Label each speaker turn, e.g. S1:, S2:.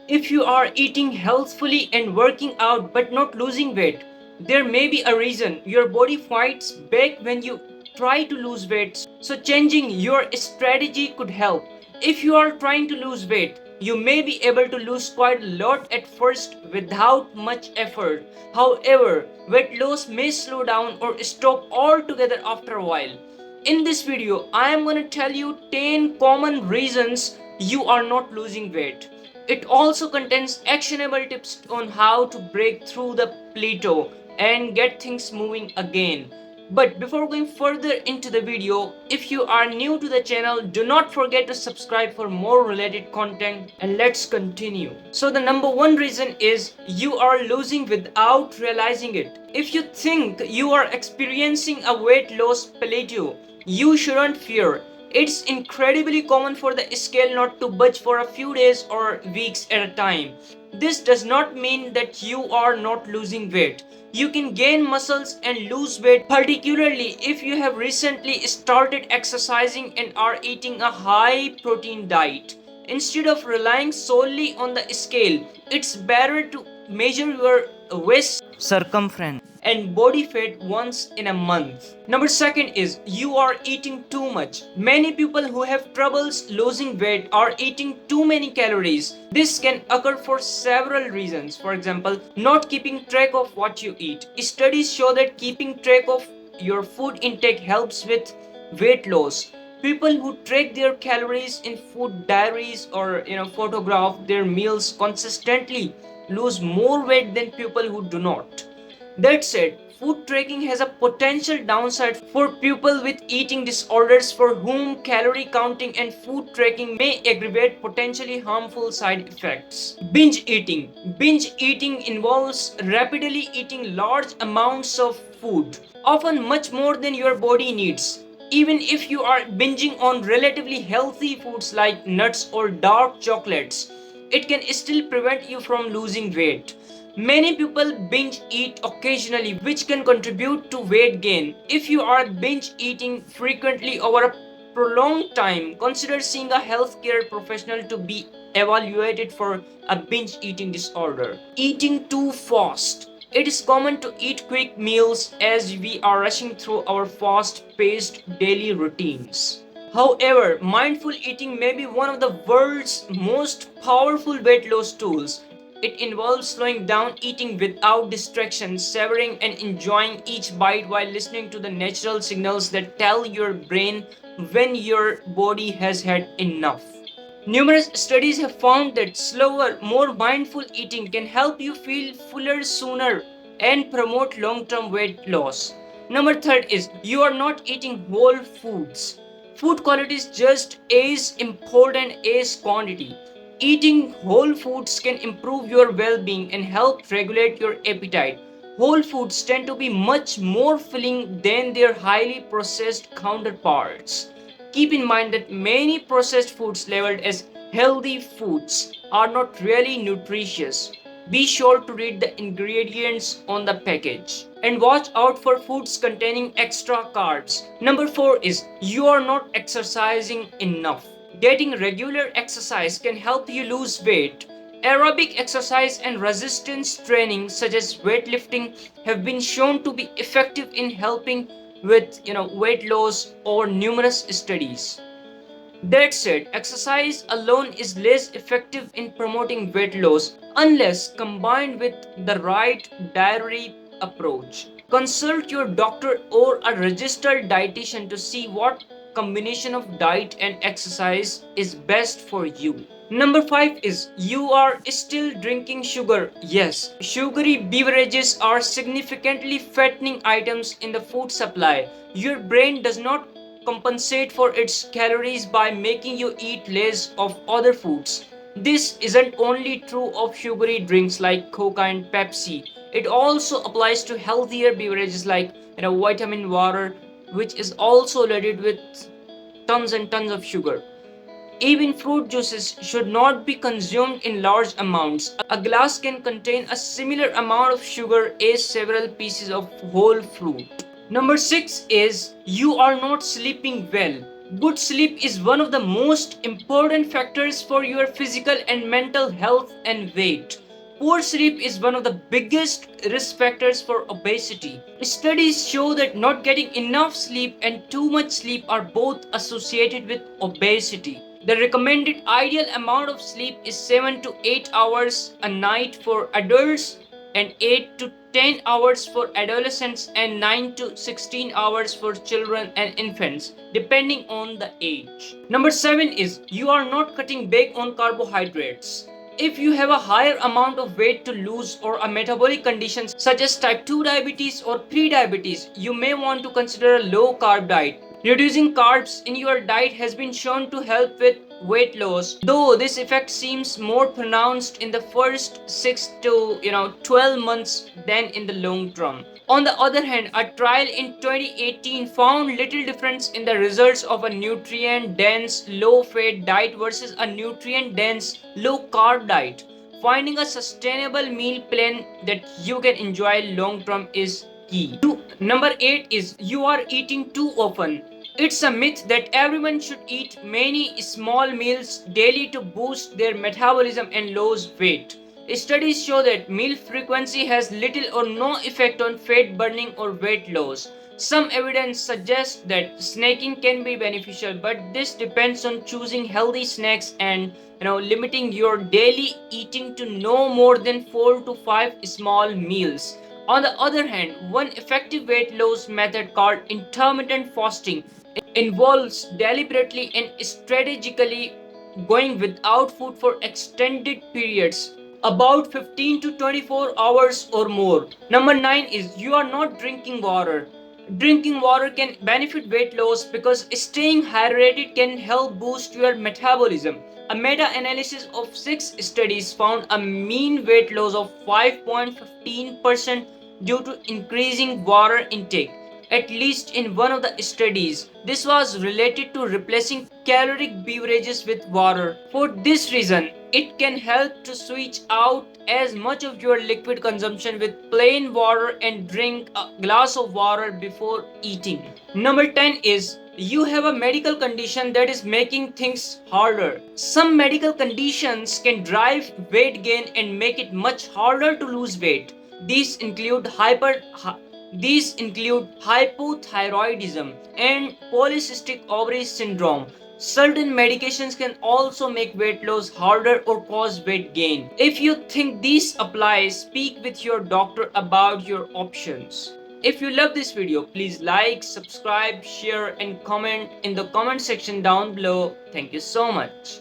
S1: If you are eating healthfully and working out but not losing weight, there may be a reason. Your body fights back when you try to lose weight, so changing your strategy could help. If you are trying to lose weight, you may be able to lose quite a lot at first without much effort. However, weight loss may slow down or stop altogether after a while. In this video, I am going to tell you 10 common reasons you are not losing weight. It also contains actionable tips on how to break through the plateau and get things moving again. But before going further into the video, if you are new to the channel, do not forget to subscribe for more related content, and let's continue. So the number one reason is you are losing without realizing it. If you think you are experiencing a weight loss plateau, you shouldn't fear. It's incredibly common for the scale not to budge for a few days or weeks at a time. This does not mean that you are not losing weight. You can gain muscles and lose weight, particularly if you have recently started exercising and are eating a high protein diet. Instead of relying solely on the scale, it's better to measure your waist circumference and body fat once in a month. Number second is you are eating too much. Many people who have troubles losing weight are eating too many calories. This can occur for several reasons. For example, not keeping track of what you eat. Studies show that keeping track of your food intake helps with weight loss. People who track their calories in food diaries or photograph their meals consistently lose more weight than people who do not. That said, food tracking has a potential downside for people with eating disorders for whom calorie counting and food tracking may aggravate potentially harmful side effects. Binge eating. Binge eating involves rapidly eating large amounts of food, often much more than your body needs. Even if you are binging on relatively healthy foods like nuts or dark chocolates, it can still prevent you from losing weight. Many people binge eat occasionally, which can contribute to weight gain. If you are binge eating frequently over a prolonged time, consider seeing a healthcare professional to be evaluated for a binge eating disorder. Eating too fast. It is common to eat quick meals as we are rushing through our fast paced daily routines. However, mindful eating may be one of the world's most powerful weight loss tools. It involves slowing down, eating without distraction, savoring and enjoying each bite while listening to the natural signals that tell your brain when your body has had enough. Numerous studies have found that slower, more mindful eating can help you feel fuller sooner and promote long term weight loss. Number third is you are not eating whole foods. Food quality is just as important as quantity. Eating whole foods can improve your well being and help regulate your appetite. Whole foods tend to be much more filling than their highly processed counterparts. Keep in mind that many processed foods labeled as healthy foods are not really nutritious. Be sure to read the ingredients on the package and watch out for foods containing extra carbs. Number 4 is you are not exercising enough. Getting regular exercise can help you lose weight. Aerobic exercise and resistance training such as weightlifting have been shown to be effective in helping with weight loss over numerous studies. That said, exercise alone is less effective in promoting weight loss unless combined with the right dietary approach. Consult your doctor or a registered dietitian to see what combination of diet and exercise is best for you. Number 5 is you are still drinking sugar. Yes, sugary beverages are significantly fattening items in the food supply. Your brain does not compensate for its calories by making you eat less of other foods. This isn't only true of sugary drinks like Coca and Pepsi. It also applies to healthier beverages like vitamin water, which is also loaded with tons and tons of sugar. Even fruit juices should not be consumed in large amounts. A glass can contain a similar amount of sugar as several pieces of whole fruit. Number 6 is you are not sleeping well. Good sleep is one of the most important factors for your physical and mental health and weight. Poor sleep is one of the biggest risk factors for obesity. Studies show that not getting enough sleep and too much sleep are both associated with obesity. The recommended ideal amount of sleep is 7 to 8 hours a night for adults and 8 to 10 hours for adolescents and 9 to 16 hours for children and infants, depending on the age. Number 7 is you are not cutting back on carbohydrates. If you have a higher amount of weight to lose or a metabolic condition such as type 2 diabetes or pre-diabetes, you may want to consider a low carb diet. Reducing carbs in your diet has been shown to help with weight loss, though this effect seems more pronounced in the first 6 to 12 months than in the long term. On the other hand, a trial in 2018 found little difference in the results of a nutrient dense low fat diet versus a nutrient dense low carb diet. Finding a sustainable meal plan that you can enjoy long term is key. Number 8 is you are eating too often. It's a myth that everyone should eat many small meals daily to boost their metabolism and lose weight. Studies show that meal frequency has little or no effect on fat burning or weight loss. Some evidence suggests that snacking can be beneficial, but this depends on choosing healthy snacks and limiting your daily eating to no more than 4 to 5 small meals. On the other hand, one effective weight loss method called intermittent fasting involves deliberately and strategically going without food for extended periods, about 15 to 24 hours or more. Number 9 is you are not drinking water. Drinking water can benefit weight loss because staying hydrated can help boost your metabolism. A meta analysis of 6 studies found a mean weight loss of 5.15% due to increasing water intake. At least in one of the studies, this was related to replacing caloric beverages with water. For this reason, it can help to switch out as much of your liquid consumption with plain water and drink a glass of water before eating. Number 10 is you have a medical condition that is making things harder. Some medical conditions can drive weight gain and make it much harder to lose weight. These include hypothyroidism and polycystic ovary syndrome. Certain medications can also make weight loss harder or cause weight gain. If you think these apply, speak with your doctor about your options. If you love this video, please like, subscribe, share and comment in the comment section down below. Thank you so much.